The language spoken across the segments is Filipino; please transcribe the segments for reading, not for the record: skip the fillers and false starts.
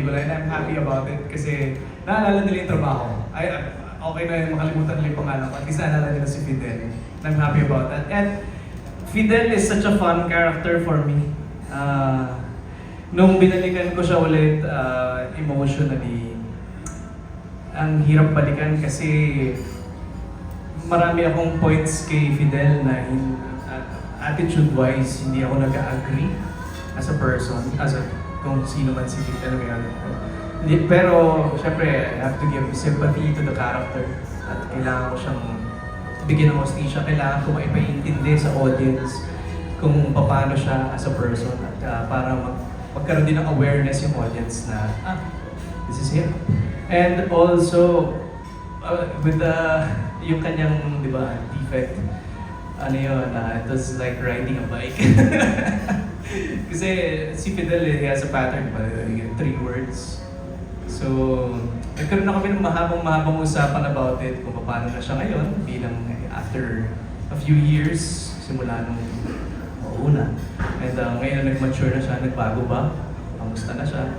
pelikula and I'm happy about it kasi naalala nila yung trabaho. Okay na yung makalimutan nila yung pangalan ko. At least naalala nila si Fidel. And I'm happy about that. And Fidel is such a fun character for me. Nung binalikan ko siya ulit emotionally, ang hirap balikan kasi marami akong points kay Fidel na attitude-wise hindi ako nag-agree as a person, kung sino man si Fidel. Pero syempre, I have to give sympathy to the character at kailangan ko siyang bigyan ng hostisya, kailangan ko maipaintindi sa audience kung paano siya as a person at para magkaroon din ng awareness yung audience na this is him. And also, with yung kanyang, di ba, defect, ano yun, it was like riding a bike. Kasi si Fidel, he has a pattern pa, 3 words. So, nagkaroon na kami ng mahabang usapan about it, kung paano na siya ngayon, bilang after a few years, simula nung una. And ngayon na nag-mature na siya, nagbago ba? Kamusta na siya?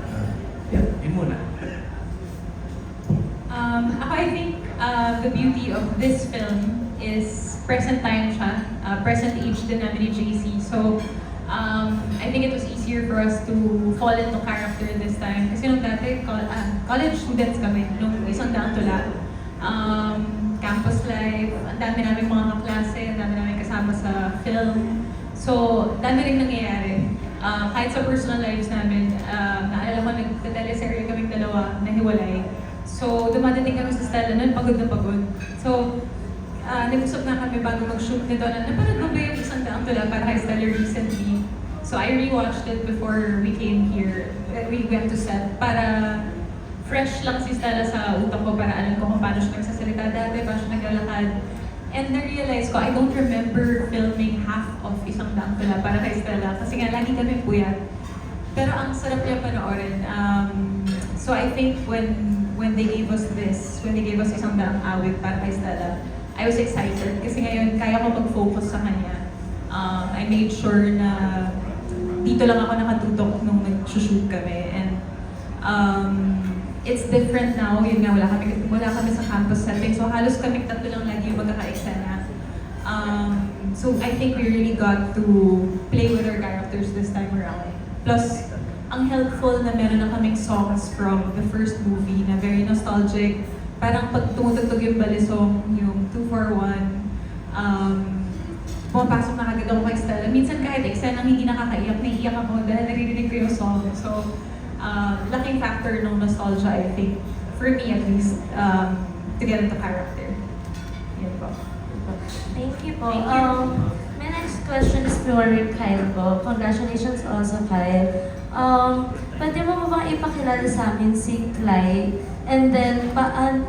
Yun muna. Ako, I think the beauty of this film is present time siya, present age din namin ni JC. So, I think it was easier for us to fall into character this time. Kasi nung dati, college students kami, nung isang daang tula. Campus life, ang dami namin mga kaklase, ang dami namin kasama sa film. So, dami rin nangyayari. Kahit sa personal lives namin, naalala ko, nagtteleserye kaming dalawa na hiwalay. So, dumadating kami sa Stella nun, pagod na pagod. So, nag-usap na kami bago mag-shoot nito na napanood mo ba yung isang daang tula para kay Stella recently? So, I rewatched it before we came here. We went to set para fresh lang si Stella sa utak ko para alam ko kung paano siya nagsasalita dati, paano siya naglalakad. And na-realize ko, I don't remember filming half of isang daang tula para kay Stella kasi nga lagi kami puyat. Pero ang sarap niya panoorin. So I think when they gave us this, when they gave us isang daang awit para kay Stella, I was excited kasi ngayon kaya ko mag-focus sa kanya. I made sure na dito lang ako nakatutok nung nag-shoot kami. And it's different now. Yun nga, wala kami sa campus setting. So halos kami tatlo lang lagi yung magkaka-eksena. So I think we really got to play with our characters this time around. Plus, ang helpful na meron na kaming songs from the first movie na very nostalgic. Parang pag tumutugtog yung balisong, yung 241, pumapasok na kagad ako kay Stella. Minsan kahit eksena hindi nakakaiyak, naiiyak ako dahil naririnig ko yung song. So, laking factor ng nostalgia, I think, for me at least, to get into character. Yan po. Thank you po. Thank you. My next question is for Kyle po. Congratulations also, Kyle. Pwede mo bang ipakilala sa amin si Clyde? And then,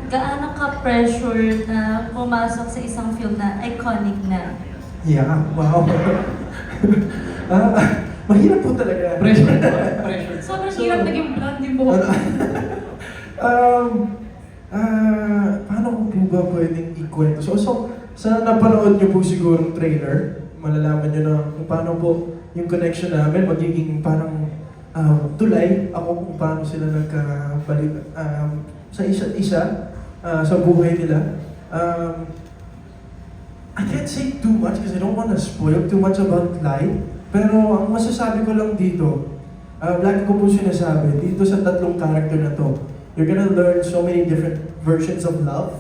gaano ka-pressure na pumasok sa isang film na iconic na? Yeah, wow. Mahirap po talaga. Pressure. Sobrang hirap naging blonde yung buhok. Paano ko po ba pwedeng ikwento? So, sa napanood niyo po siguro trailer, malalaman niyo na kung paano po yung connection namin magiging parang tulay ako kung paano sila nagkabalik sa isa't isa sa buhay nila. I can't say too much because I don't want to spoil too much about Clyde. Pero ang masasabi ko lang dito, lagi ko po sinasabi, dito sa tatlong character na to, you're gonna learn so many different versions of love.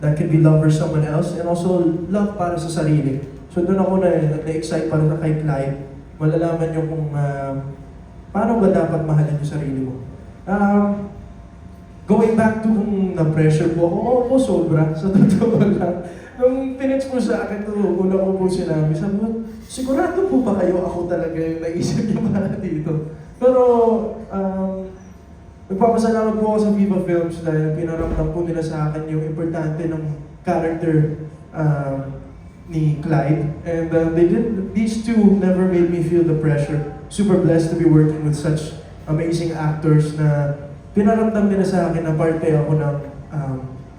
That could be love for someone else and also love para sa sarili. So doon ako na-excite para na kay Clyde. Malalaman niyo kung paano ba dapat mahalin yung sarili mo. Going back to kung na-pressure po ako, oo, sobra, sa totoo lang. Nung pinitch mo sa akin ito, una ko po sinabi, sabi mo, sigurado po ba kayo ako talaga yung naisip niyo para dito? Pero, nagpapasalamat po ako sa Viva Films dahil pinaramdam po nila sa akin yung importante ng character ni Clyde. And these two never made me feel the pressure. Super blessed to be working with such amazing actors na pinaramdam nila sa akin na parte ako ng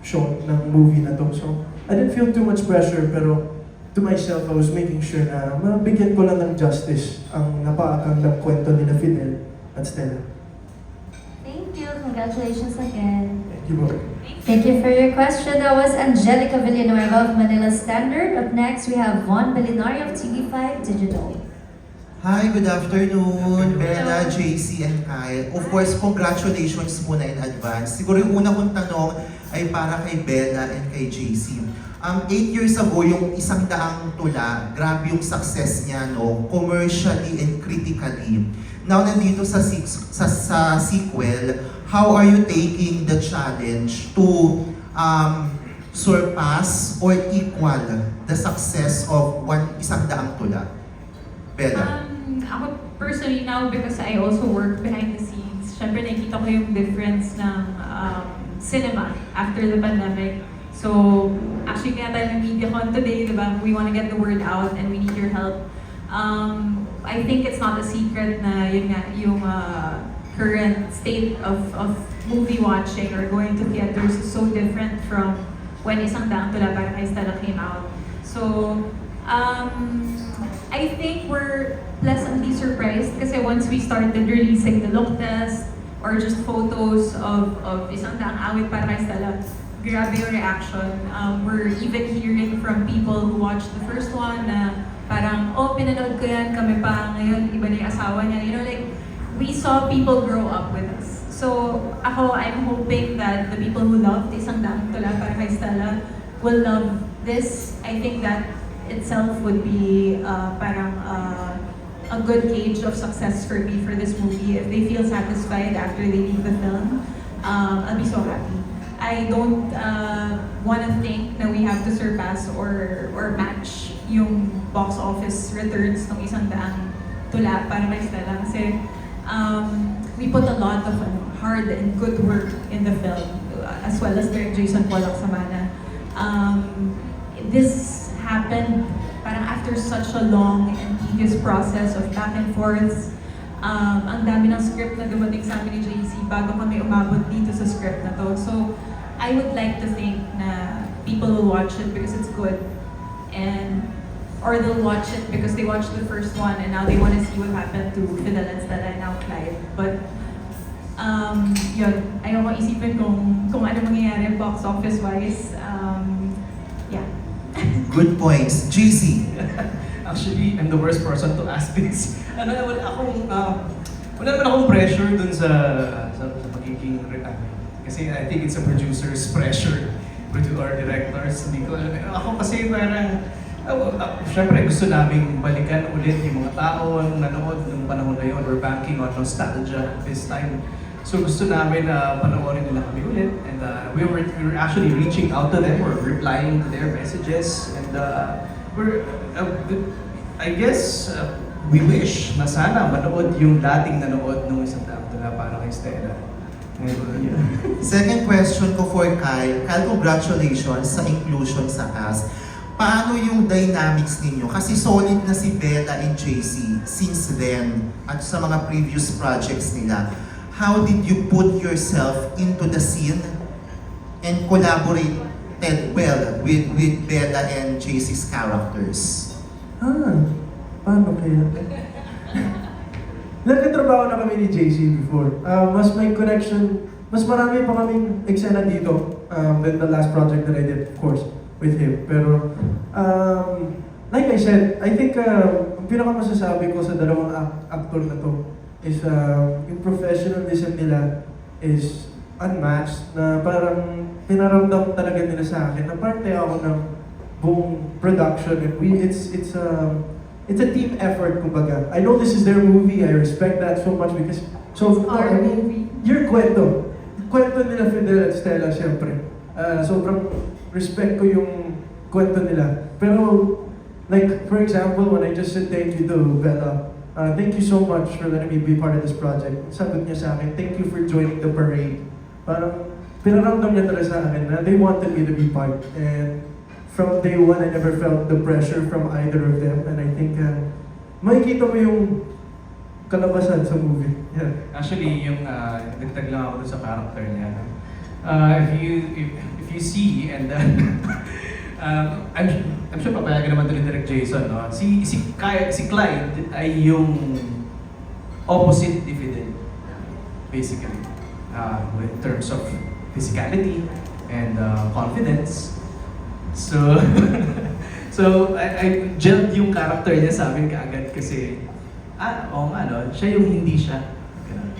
show, ng movie na to. So, I didn't feel too much pressure, pero to myself, I was making sure na mabigyan ko lang ng justice ang napakagandang kwento ni Fidel at Stella. Thank you. Congratulations again. Thank you, boy. Thank you for your question. That was Angelica Villanueva of Manila Standard. Up next, we have Von Belinari of TV5 Digital. Hi, good afternoon, Bella, JC, and Kyle. Of course, congratulations muna in advance. Siguro yung una kong tanong ay para kay Bella and kay JC. 8 years ago, yung Isang Daang Tula, grabe yung success niya, no? Commercially and critically. Now, nandito sa sequel, how are you taking the challenge to surpass or equal the success of Isang Daang Tula? Bella? Ako personally now, because I also work behind the scenes, syempre nakikita ko yung difference ng cinema after the pandemic. So, actually kaya tayo ng MediaCon today, diba? We want to get the word out and we need your help. I think it's not a secret na yun nga, yung current state of movie watching or going to theaters is so different from when Isang Daang Tula para kay Stella came out. So, I think we're pleasantly surprised kasi once we started releasing the look test or just photos of Isang Daang Awit para kay Stella, grabe yung reaction. We're even hearing from people who watched the first one na parang, oh, pinanood ko yan, kami pa, ngayon iba na yung asawa niya. You know, like, we saw people grow up with us. So, I'm hoping that the people who loved Isang Daang Tula para kay Stella will love this. I think that itself would be parang a good gauge of success for me for this movie. If they feel satisfied after they leave the film, I'll be so happy. I don't want to think that we have to surpass or match yung box office returns ng Isang Daang Tula para kay Stella kasi we put a lot of hard and good work in the film as well as Direk Jason Pollock Samana. This happened parang after such a long and tedious process of back and forth. Ang dami ng script na dumating sa amin ni JC bago kami umabot dito sa script na to. So, I would like to think na people will watch it because it's good or they'll watch it because they watched the first one and now they want to see what happened to Fidel and Stella and now Clyde. But, yun, ayaw ko isipin kung ano mangyayari box office-wise. Yeah. Good points. JC? Actually, I'm the worst person to ask this. Wala naman akong pressure dun sa magiging kasi I think it's a producer's pressure or directors. Hindi ko, ako kasi parang, syempre gusto naming balikan ulit yung mga tao nanood nung panahon na yun. We're banking on nostalgia this time. So gusto namin panoorin nila kami ulit. And we were actually reaching out to them or replying to their messages. And I guess we wish na sana manood yung dating nanood nung Isang Daang Tula para kay Stella. Second question ko for Kyle. Kyle, congratulations sa inclusion sa cast. Paano yung dynamics ninyo? Kasi solid na si Bella and JC since then at sa mga previous projects nila. How did you put yourself into the scene and collaborated well with Bella and JC's characters? Paano kaya? Nagkatrabaho na kami ni JC before. Mas may connection, mas marami pa kaming eksena dito than the last project that I did, of course, with him. Pero, like I said, I think ang pinakamasasabi ko sa dalawang actor na to is yung professionalism nila is unmatched, na parang pinaramdam talaga nila sa akin na parte ako ng buong production. And it's a team effort, kumbaga. I know this is their movie, I respect that so much because, Our movie. Your kwento nila Fidel at Stella, syempre. Sobrang respect ko yung kwento nila. Pero, like, for example, when I just said thank you to Bella, thank you so much for letting me be part of this project. Sagot niya sa akin, thank you for joining the parade. Parang, pinaramdam niya talaga sa akin na they wanted me to be part. And from day one, I never felt the pressure from either of them. And I think, makikita mo yung kalabasan sa movie. Yeah. Actually, yung dagdag lang ako dun sa character niya. If you see, and I'm sure papayagan naman ito ni Direk Jason, no? Si Clyde ay yung opposite ni Fidel, basically. in terms of physicality and confidence. So, I gelled yung character niya sa amin kaagad kasi, oo nga no, siya yung hindi siya. Ganun.